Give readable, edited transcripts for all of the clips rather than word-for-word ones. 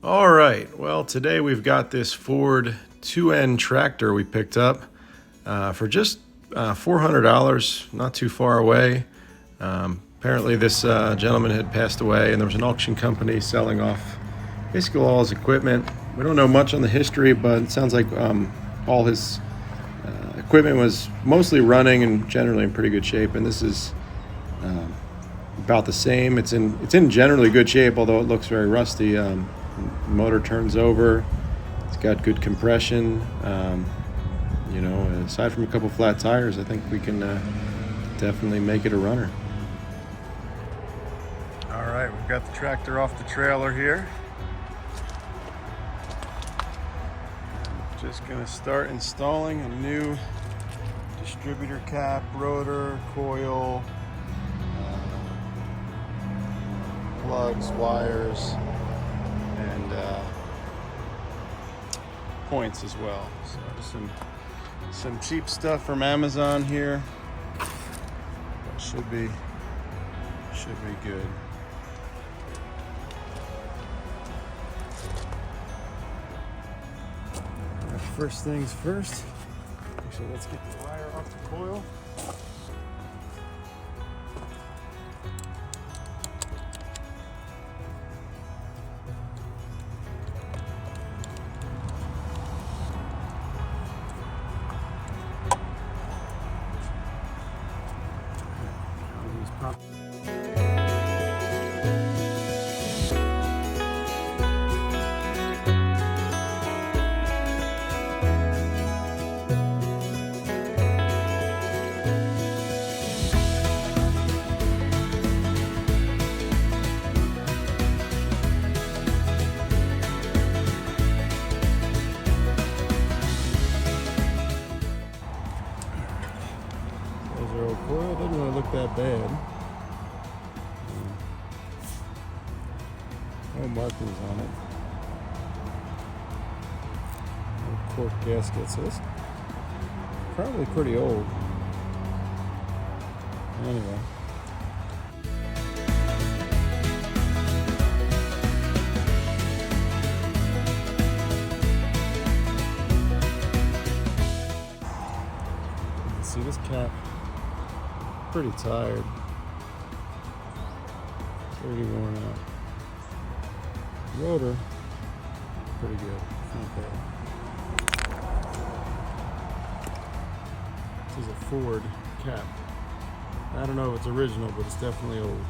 All right, well, today we've got this Ford 2N tractor we picked up for just $400, not too far away. Apparently this gentleman had passed away and there was an auction company selling off basically all his equipment. We don't know much on the history, but it sounds like all his equipment was mostly running and generally in pretty good shape, and this is about the same. It's in generally good shape, although it looks very rusty. Motor turns over. It's got good compression. Aside from a couple flat tires, I think we can definitely make it a runner. All right, we've got the tractor off the trailer here. Just gonna start installing a new distributor cap, rotor, coil, plugs, wires, and points as well. So some cheap stuff from Amazon here. That should be good. Right, first things first. Actually, let's get the wire off the coil. Coil doesn't really look that bad. No markings on it. No cork gasket, so it's probably pretty old. Anyway. You can see this cap. Pretty tired, pretty worn out. Rotor, pretty good, not bad. This is a Ford cap. I don't know if it's original, but it's definitely old.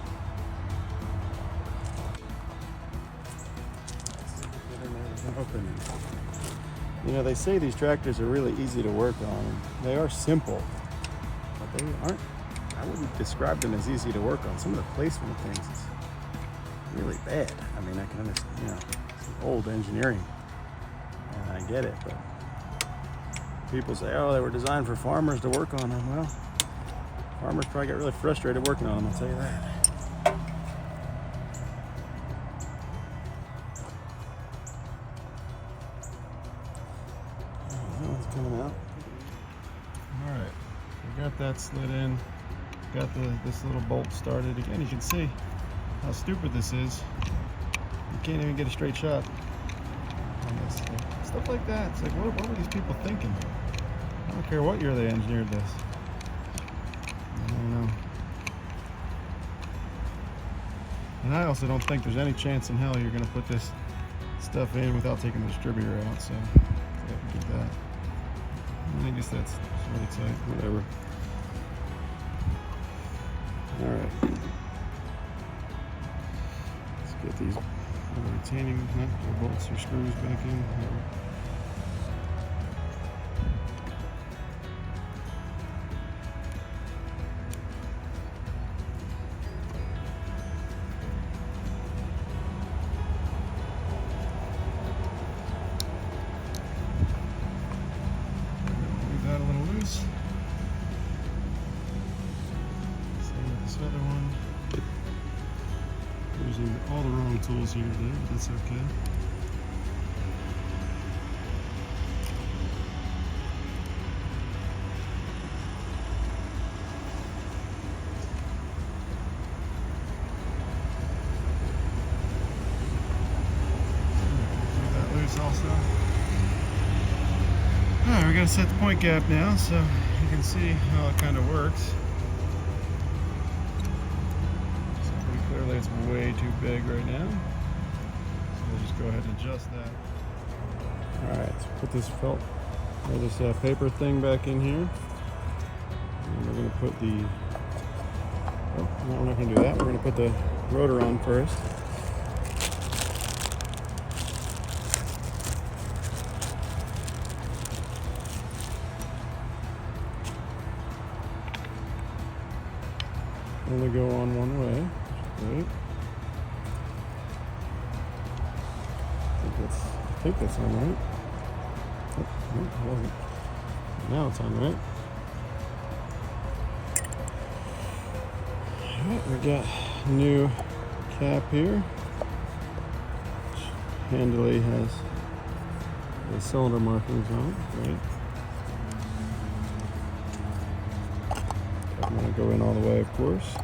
Open. You know, they say these tractors are really easy to work on. They are simple, but they aren't. I wouldn't describe them as easy to work on. Some of the placement of things is really bad. I mean, I can understand, it's old engineering, and I get it, but people say, oh, they were designed for farmers to work on them. Well, farmers probably get really frustrated working on them, I'll tell you that. It's coming out. All right, we got that slid in. Got this little bolt started. Again, you can see how stupid this is. You can't even get a straight shot on this. Stuff like that. It's like, what were these people thinking? I don't care what year they engineered this. I don't know. And I also don't think there's any chance in hell you're going to put this stuff in without taking the distributor out. So I get that. I guess that's really tight. Whatever. All right, let's get these retaining nut or bolts or screws back in. Leave that a little loose. This other one. Using all the wrong tools here today, but that's okay. So, alright, we're gonna set the point gap now so you can see how it kind of works. So pretty clearly it's way too big right now. So we'll just go ahead and adjust that. Alright, let's put this felt or this paper thing back in here. And we're gonna put the oh, no, we're not gonna do that. We're gonna put the rotor on first. Only go on one way. Great. I think that's on right. Oh, no, it wasn't. Now it's on right. Alright, we got a new cap here, which handily has the cylinder markings on it. Great. I'm going to go in all the way, of course.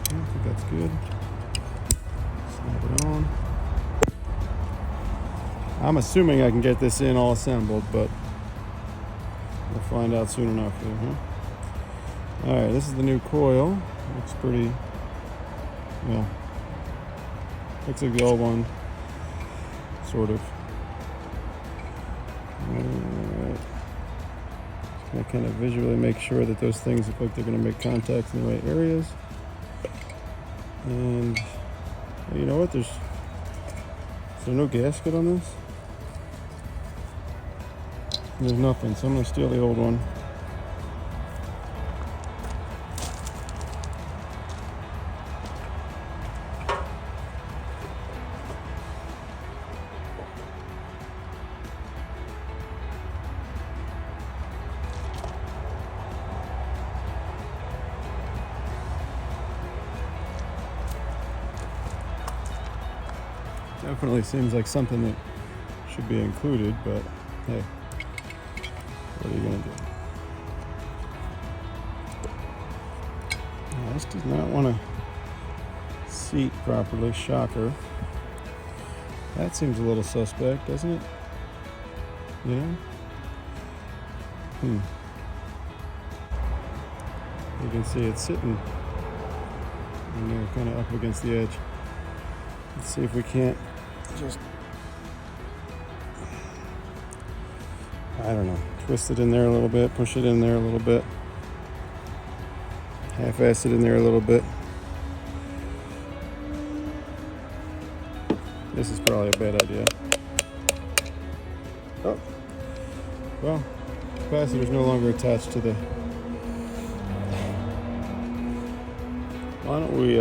I think that's good. Snap it on. I'm assuming I can get this in all assembled, but we'll find out soon enough here, huh? Alright, this is the new coil. Looks pretty, well, looks like the old one. Sort of. Alright. Just gonna kind of visually make sure that those things look like they're gonna make contacts in the right areas. And you know what? Is there no gasket on this? There's nothing, so I'm gonna steal the old one. Definitely seems like something that should be included, but hey, what are you gonna do? Now, this does not want to seat properly. Shocker. That seems a little suspect, doesn't it? You know? You can see it's sitting in there, kind of up against the edge. Let's see if we can't just, I don't know, twist it in there a little bit, push it in there a little bit, half-ass it in there a little bit. This is probably a bad idea. Oh, well, capacitor's no longer attached to the, why don't we,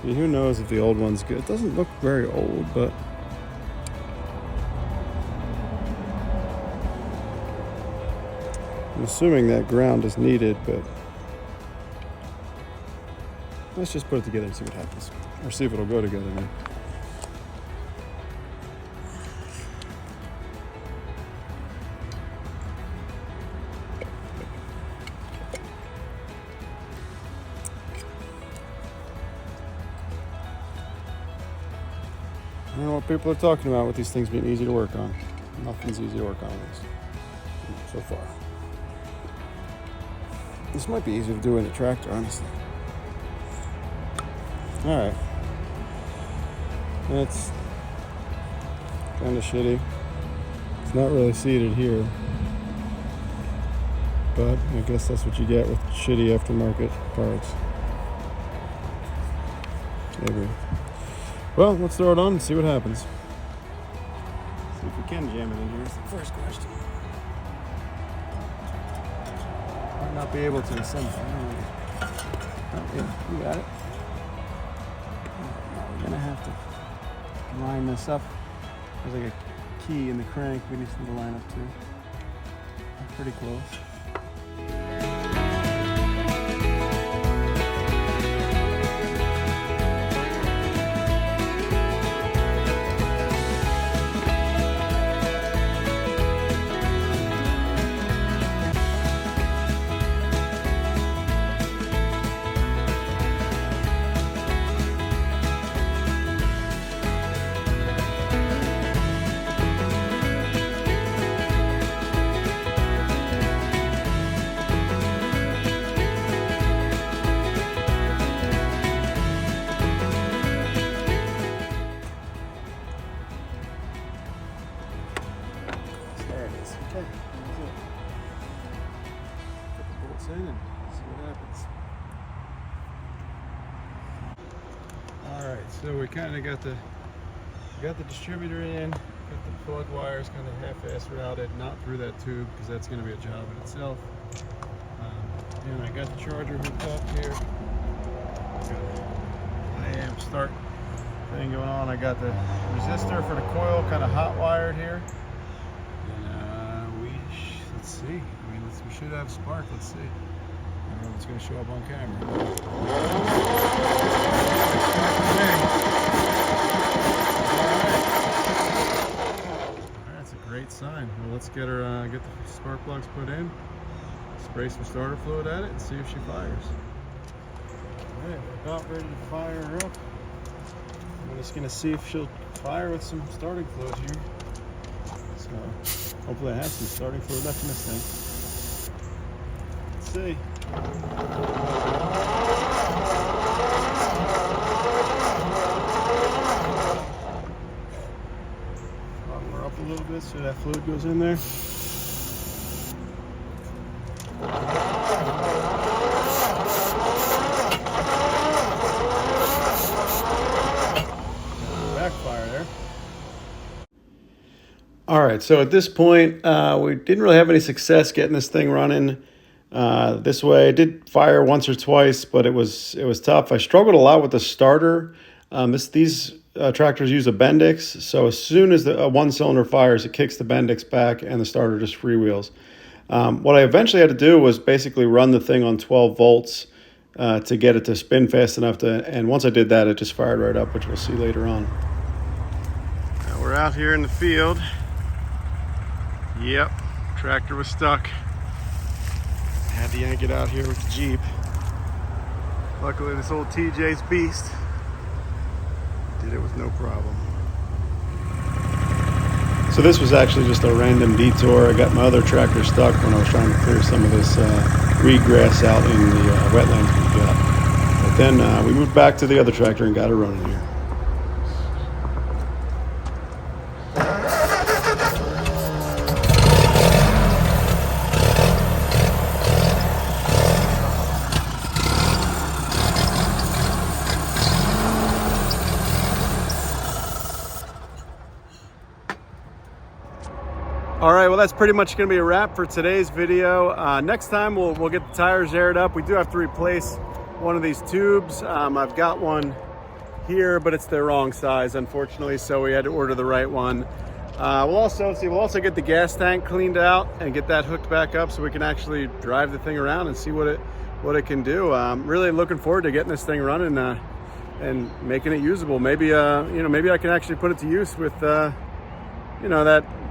see, who knows if the old one's good. It doesn't look very old, but I'm assuming that ground is needed, but let's just put it together and see what happens. Or see if it'll go together now. I don't know what people are talking about with these things being easy to work on. Nothing's easy to work on with this so far. This might be easier to do in a tractor, honestly. Alright. That's kind of shitty. It's not really seated here. But I guess that's what you get with shitty aftermarket parts. Maybe. Well, let's throw it on and see what happens. See if we can jam it in here. That's the first question. Might not be able to assemble. Oh, yeah, you got it. Now we're gonna have to line this up. There's like a key in the crank we need to line up to. Pretty close. bolts in and see what happens. All right, so we kind of got the distributor in, got the plug wires kind of half-assed routed, not through that tube because that's going to be a job in itself. And I got the charger hooked up here. Got IAM start thing going on. I got the resistor for the coil kind of hot wired here. And let's see. We should have spark. Let's see. I don't know if it's going to show up on camera. That's a great sign. Well, let's get her get the spark plugs put in. Spray some starter fluid at it and see if she fires. Alright, we're about ready to fire her up. I'm just going to see if she'll fire with some starting fluid here. So hopefully I have some starting fluid left in this thing. Let's see. Bottom her up a little bit so that fluid goes in there. Backfire there. All right, so at this point, we didn't really have any success getting this thing running this way. It did fire once or twice, but it was tough. I struggled a lot with the starter. These tractors use a Bendix, so as soon as the one cylinder fires, it kicks the Bendix back and the starter just freewheels. What I eventually had to do was basically run the thing on 12 volts to get it to spin fast enough and once I did that, it just fired right up, which we'll see later on. Now we're out here in the field. Yep, tractor was stuck. Had to yank it out here with the Jeep. Luckily this old TJ's beast did it with no problem. So this was actually just a random detour. I got my other tractor stuck when I was trying to clear some of this reed grass out in the wetlands we got. But then we moved back to the other tractor and got her running here. All right, well, that's pretty much going to be a wrap for today's video. Next time, we'll get the tires aired up. We do have to replace one of these tubes. I've got one here, but it's the wrong size, unfortunately, so we had to order the right one. We'll also get the gas tank cleaned out and get that hooked back up so we can actually drive the thing around and see what it can do. Really looking forward to getting this thing running and making it usable. Maybe maybe I can actually put it to use with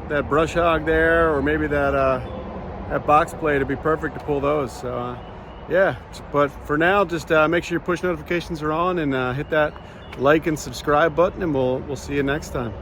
that brush hog there, or maybe that box plate would be perfect to pull those. So yeah, but for now, just make sure your push notifications are on and hit that like and subscribe button, and we'll see you next time.